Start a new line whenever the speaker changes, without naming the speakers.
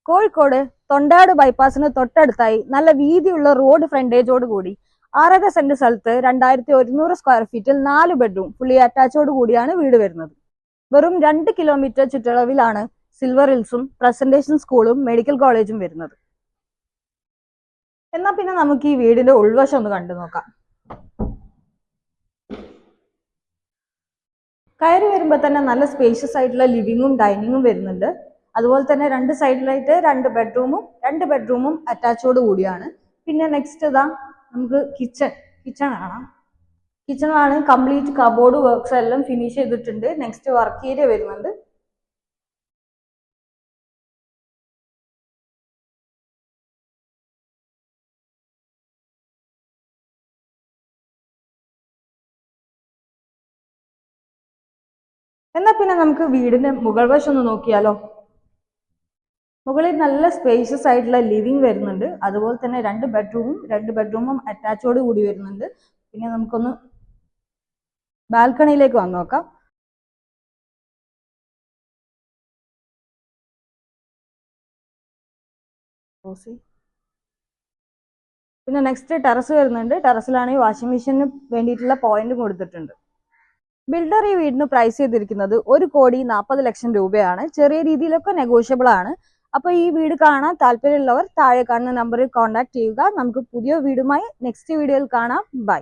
കോഴിക്കോട് തൊണ്ടാട് ബൈപ്പാസിന് തൊട്ടടുത്തായി നല്ല വീതിയുള്ള റോഡ് ഫ്രണ്ടേജോട് കൂടി 6.5 സെന്റ് സ്ഥലത്ത് 2100 സ്ക്വയർ ഫീറ്റിൽ 4 ബെഡ്റൂം ഫുള്ളി അറ്റാച്ചോട് കൂടിയാണ് വീട് വരുന്നത്. വെറും 2 കിലോമീറ്റർ ചുറ്റളവിലാണ് സിൽവർ ഹിൽസും പ്രസന്റേഷൻ സ്കൂളും മെഡിക്കൽ കോളേജും വരുന്നത്. എന്നാ പിന്നെ നമുക്ക് ഈ വീടിന്റെ ഉൾവശം ഒന്ന് കണ്ടു നോക്കാം. കയറി വരുമ്പോൾ തന്നെ നല്ല സ്പേഷ്യസ് ആയിട്ടുള്ള ലിവിങ്ങും ഡൈനിങ്ങും വരുന്നുണ്ട്. അതുപോലെ തന്നെ 2 സൈഡിലായിട്ട് 2 ബെഡ്റൂമും അറ്റാച്ചോട് കൂടിയാണ്. പിന്നെ നെക്സ്റ്റ് ഇതാ നമുക്ക് കിച്ചൺ കാണാം. കിച്ചണാണ് കംപ്ലീറ്റ് കബോർഡ് വർക്ക്സ് എല്ലാം ഫിനിഷ് ചെയ്തിട്ടുണ്ട്. നെക്സ്റ്റ് വർക്ക് ഏരിയ വരുന്നുണ്ട്. എന്നാ പിന്നെ നമുക്ക് വീടിന്റെ മുകൾ വശം ഒന്ന് നോക്കിയാലോ. മുകളിൽ നല്ല സ്പേഷ്യസ് ആയിട്ടുള്ള ലിവിംഗ് വരുന്നുണ്ട്. അതുപോലെ തന്നെ 2 ബെഡ്റൂമും അറ്റാച്ചോട് കൂടി വരുന്നുണ്ട്. പിന്നെ നമുക്കൊന്ന് ബാൽക്കണിയിലേക്ക് വന്നു നോക്കാം. പിന്നെ നെക്സ്റ്റ് ടെറസ് വരുന്നുണ്ട്. ടെറസിലാണെങ്കിൽ വാഷിംഗ് മെഷീന് വേണ്ടിയിട്ടുള്ള പോയിന്റ് കൊടുത്തിട്ടുണ്ട്. ബിൽഡർ ഈ വീടിന് പ്രൈസ് ചെയ്തിരിക്കുന്നത് 1,40,00,000 രൂപയാണ്. ചെറിയ രീതിയിലൊക്കെ നെഗോഷ്യബിൾ ആണ്. അപ്പൊ ഈ വീട് കാണാൻ താല്പര്യമുള്ളവർ താഴെ കാണുന്ന നമ്പറിൽ കോൺടാക്ട് ചെയ്യുക. നമുക്ക് പുതിയ വീടുമായി നെക്സ്റ്റ് വീഡിയോയിൽ കാണാം. ബൈ.